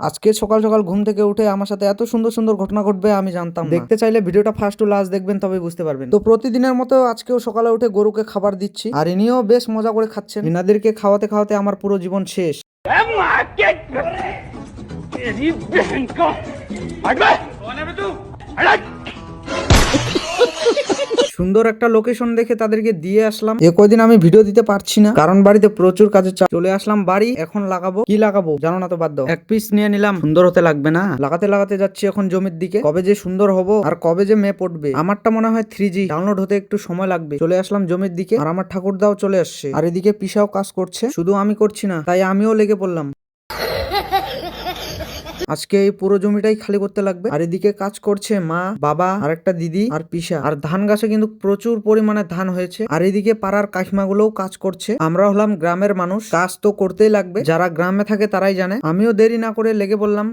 আজকে সকাল সকাল ঘুম থেকে উঠে আমার সাথে এত সুন্দর সুন্দর ঘটনা ঘটবে আমি জানতাম না। দেখতে চাইলে ভিডিওটা ফার্স্ট টু লাস্ট দেখবেন, তবে বুঝতে পারবেন। তো প্রতিদিনের মতো আজকেও সকালে উঠে গরুকে খাবার দিচ্ছি, আর ইনিও বেশ মজা করে খাচ্ছেন। ইনাদেরকে খাওয়াতে খাওয়াতে আমার পুরো জীবন শেষ। সুন্দর একটা লোকেশন দেখে তাদেরকে দিয়ে আসলাম। কয়দিন আমি ভিডিও দিতে পারছি না, কারণ বাড়িতে প্রচুর কাজের চাপ। চলে আসলাম বাড়ি, এখন লাগাবো। কি লাগাবো জানো না তো, বাদ দাও। এক পিস নিয়ে নিলাম, সুন্দর হতে লাগবে না? লাগাতে লাগাতে যাচ্ছি এখন জমির দিকে। কবে যে সুন্দর হবো আর কবে যে মেয়ে পড়বে। আমারটা মনে হয় 3G ডাউনলোড হতে একটু সময় লাগবে। চলে আসলাম জমির দিকে, আর আমার ঠাকুরদাও চলে আসছে, আর এদিকে পিসাও কাজ করছে। শুধু আমি করছি না, তাই আমিও লেগে পড়লাম। আজকে এই পুরো জমিটাই খালি করতে লাগবে। আর এদিকে কাজ করছে মা, বাবা, আর একটা দিদি আর পিসা। আর ধান গাছে কিন্তু প্রচুর পরিমাণে ধান হয়েছে। আর এদিকে পাড়ার কাকিমা গুলোও কাজ করছে। আমরা হলাম গ্রামের মানুষ, কাজ তো করতেই লাগবে। যারা গ্রামে থাকে তারাই জানে। আমিও দেরি না করে লেগে বললাম।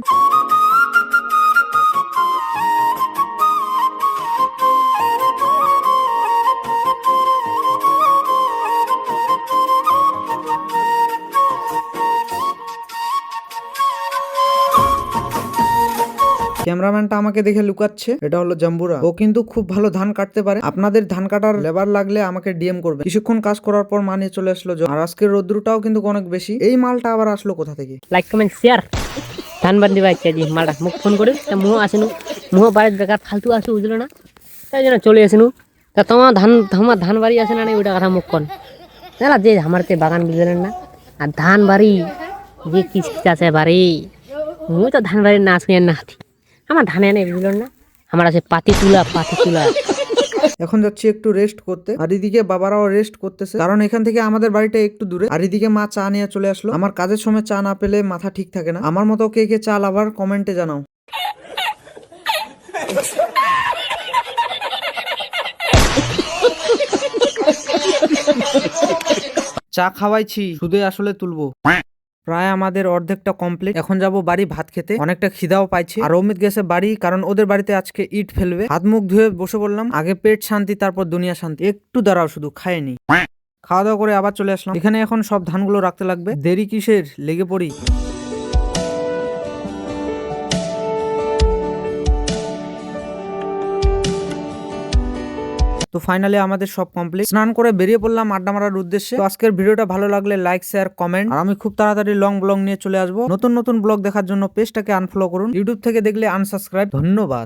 ক্যামেরাম্যানটা আমাকে দেখে লুকাচ্ছে। এটা হলো জাম্বুরা, ও কিন্তু খুব ভালো ধান কাটতে পারে। আপনাদের ধান কাটার লেবার লাগলে আমাকে ডিএম করবে। কিছুক্ষণ কাজ করার পর মা নিয়ে চলে আসলো। আর আজকের রোদ্রুটাও কিন্তু অনেক বেশি। এই মালটা আবার আসলো কোথা থেকে? লাইক কমেন্ট শেয়ার ধান বান্ধি বাচ্চা জি মালটা মুখ ফোন করে মুহ আসেনু মুহ বাড়ির বেকার ফালতু আসে বুঝলো না, তাই জন্য চলে আসেনু। তা তোমার ধান বাড়ি আসে না ওইটা কথা মুখ কন না যে আমার বাগান বুঝলেন না। আর ধান বাড়ি যে কি আছে বাড়ি, মুই তো ধান বাড়ির না আসে না আমার ধানে আনে বুঝলেন না। আমার আছে পাতি তুলা। এখন যাচ্ছি একটু রেস্ট করতে, আর এদিকে বাবারাও রেস্ট করতেছে, কারণ এখান থেকে আমাদের বাড়িটা একটু দূরে। আর এদিকে মা চা নিয়ে চলে আসলো। আমার কাজের সময় চা না পেলে মাথা ঠিক থাকে না। আমার মতো কে কে চা লাভার কমেন্টে জানাও। চা খাওয়াইছি, শুধুই আসলে তুলবো। প্রায় আমাদের অর্ধেকটা কমপ্লিট। এখন যাব বাড়ি ভাত খেতে, অনেকটা খিদাও পাইছে। আর অমিত গেছে বাড়ি, কারণ ওদের বাড়িতে আজকে ইট ফেলবে। হাত মুখ ধুয়ে বসে বললাম, আগে পেট শান্তি তারপর দুনিয়া শান্তি। একটু দাঁড়াও, শুধু খায়নি। খাওয়া দাওয়া করে আবার চলে আসলাম। এখানে এখন সব ধানগুলো রাখতে লাগবে। দেরি কিসের, লেগে পড়ি। তো ফাইনালি আমাদের সব কমপ্লিট। স্নান করে বেরিয়ে পড়লাম আড্ডা মারার উদ্দেশ্যে। তো আজকের ভিডিওটা ভালো লাগলে লাইক, শেয়ার, কমেন্ট। আর আমি খুব তাড়াতাড়ি লং ব্লগ নিয়ে চলে আসবো। নতুন নতুন ব্লগ দেখার জন্য পেজটাকে আনফলো করুন। ইউটিউব থেকে দেখলে আনসাবস্ক্রাইব। ধন্যবাদ।